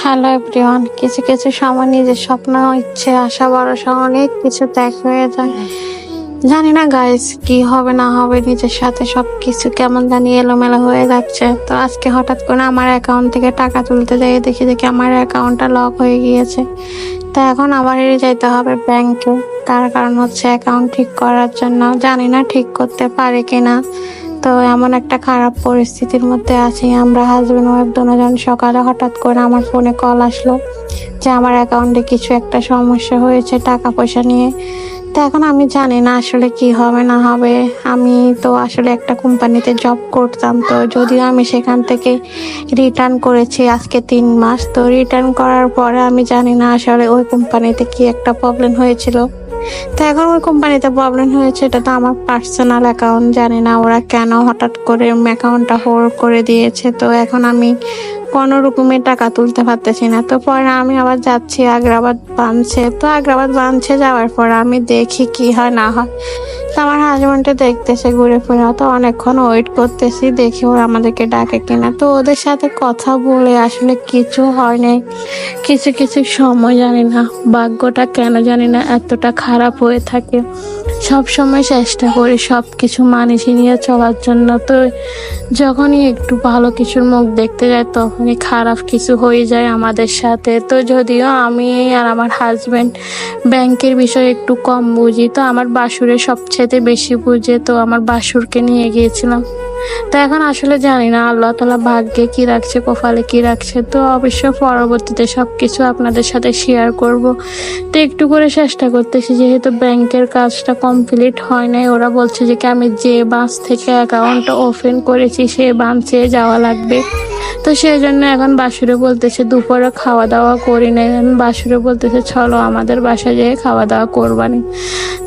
Hello everyone, কিছু কিছু সময় নিজের স্বপ্ন, ইচ্ছে, আশা, ভরসা অনেক কিছু ত্যাগ হয়ে যায়। জানি না গাইস কি হবে না হবে, নিজের সাথে সবকিছু কেমন জানি এলোমেলো হয়ে যাচ্ছে। তো আজকে হঠাৎ করে আমার অ্যাকাউন্ট থেকে টাকা তুলতে যাই দেখি আমার অ্যাকাউন্টটা লক হয়ে গিয়েছে। তো এখন আবার যেতে হবে ব্যাংকে, তার কারণ হচ্ছে অ্যাকাউন্ট ঠিক করার জন্য। জানি না ঠিক করতে পারে কিনা। তো এমন একটা খারাপ পরিস্থিতির মধ্যে আছি আমরা, হাজবেন্ড ওয়াইফ দুজন। সকালে হঠাৎ করে আমার ফোনে কল আসলো যে আমার অ্যাকাউন্টে কিছু একটা সমস্যা হয়েছে টাকা পয়সা নিয়ে। তো এখন আমি জানি না আসলে কি হবে না হবে। আমি তো আসলে একটা কোম্পানিতে জব করতাম, তো যদিও আমি সেখান থেকে রিটার্ন করেছি আজকে 3 মাস। তো রিটার্ন করার পরে আমি জানি না আসলে ওই কোম্পানিতে কি একটা প্রবলেম হয়েছিল। তো এখন ওই কোম্পানিতে প্রবলেম হয়েছে, এটা তো আমার পার্সোনাল অ্যাকাউন্ট। জানি না ওরা কেন হঠাৎ করে অ্যাকাউন্টটা হোল্ড করে দিয়েছে। তো এখন আমি কোনো রকমের টাকা তুলতে পারতেছি না। তো পরে আমি আবার যাচ্ছি আগ্রাবাদ ব্রাঞ্চে। তো আগ্রাবাদ ব্রাঞ্চে যাওয়ার পর আমি দেখি কি হয় না হয়। তো আমার হাজবেন্ডে দেখতেছে ঘুরে ফিরে, তো অনেকক্ষণ ওয়েট করতেছি দেখি ওরা আমাদেরকে ডাকে কিনা। তো ওদের সাথে কথা বলে আসলে কিছু হয় নাই। কিছু কিছু সময় জানি না ভাগ্যটা কেন জানি না এতটা খারাপ হয়ে থাকে। সব সময় চেষ্টা করি সব কিছু মানিয়ে নিয়ে চলার জন্য, তো যখনই একটু ভালো কিছুর মুখ দেখতে যাই তখনই খারাপ কিছু হয়ে যায় আমাদের সাথে। তো যদিও আমি আর আমার হাজবেন্ড ব্যাংকের বিষয়ে একটু কম বুঝি, তো আমার বাসুরে সবচেয়ে বেশি বুঝে। তো আমার বাসুরকে নিয়ে গিয়েছিলাম। তো এখন আসলে জানি না আল্লাহ তাআলা ভাগ্যে কি রাখছে, কপালে কি রাখছে। তো অবশ্য পরবর্তীতে সবকিছু আপনাদের সাথে শেয়ার করব। তো একটু করে চেষ্টা করতেছি, যেহেতু ব্যাংকের কাজটা কমপ্লিট হয় নাই। ওরা বলছে যে কি আমি যে ব্রাঞ্চ থেকে অ্যাকাউন্টটা ওপেন করেছি সেই ব্রাঞ্চে যাওয়া লাগবে। তো সেই জন্য এখন বাসুরে বলতেছে দুপুরে খাওয়া দাওয়া করি নাই, বাসুরে বলতেছে চলো আমাদের বাসায় যেয়ে খাওয়া দাওয়া করবানি।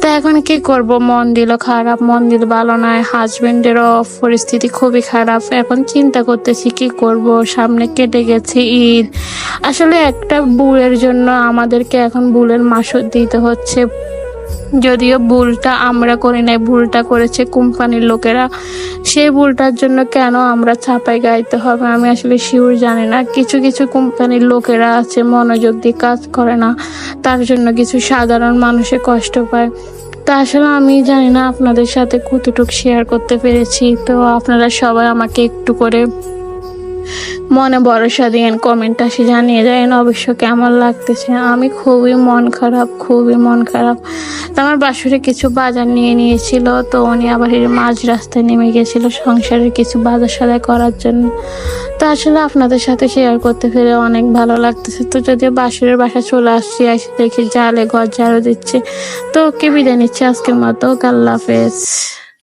তো এখন কি করব, মন দিল খারাপ, মন দিল ভালো নয়। হাজবেন্ডেরও পরিস্থিতি খুবই খারাপ। এখন চিন্তা করতেছি কি করব, সামনে কেটে গেছে ঈদ। আসলে একটা ভুলের জন্য আমাদেরকে এখন ভুলের মাসুল দিতে হচ্ছে। যদিও ভুলটা আমরা করি নাই, ভুলটা করেছে কোম্পানির লোকেরা। সেই ভুলটার জন্য কেন আমরা চাপাই গাইতে হবে আমি আসলে শিওর জানি না। কিছু কিছু কোম্পানির লোকেরা আছে মনোযোগ দিয়ে কাজ করে না, তার জন্য কিছু সাধারণ মানুষে কষ্ট পায়। তা আসলে আমি জানি না আপনাদের সাথে কতটুকু শেয়ার করতে পেরেছি। তো আপনারা সবাই আমাকে একটু করে মনে ভরসা দিয়েন, কমেন্ট আসে জানিয়ে দেন অবশ্য কেমন লাগতেছে। আমি খুবই মন খারাপ, খুবই মন খারাপ। তো আমার বাসুরে কিছু বাজার নিয়ে নিয়েছিল, তো উনি আবার মাঝ রাস্তায় নেমে গেছিল সংসারের কিছু বাজার সদাই করার জন্য। তো আসলে আপনাদের সাথে শেয়ার করতে পেরে অনেক ভালো লাগতেছে। তো যদিও বাসুরের বাসা চলে আসছি, এসে দেখি জালে ঘর ঝাড়ু দিচ্ছে। তো ওকে বিদায় নিচ্ছে আজকের মতো, আল্লাহ হাফেজ।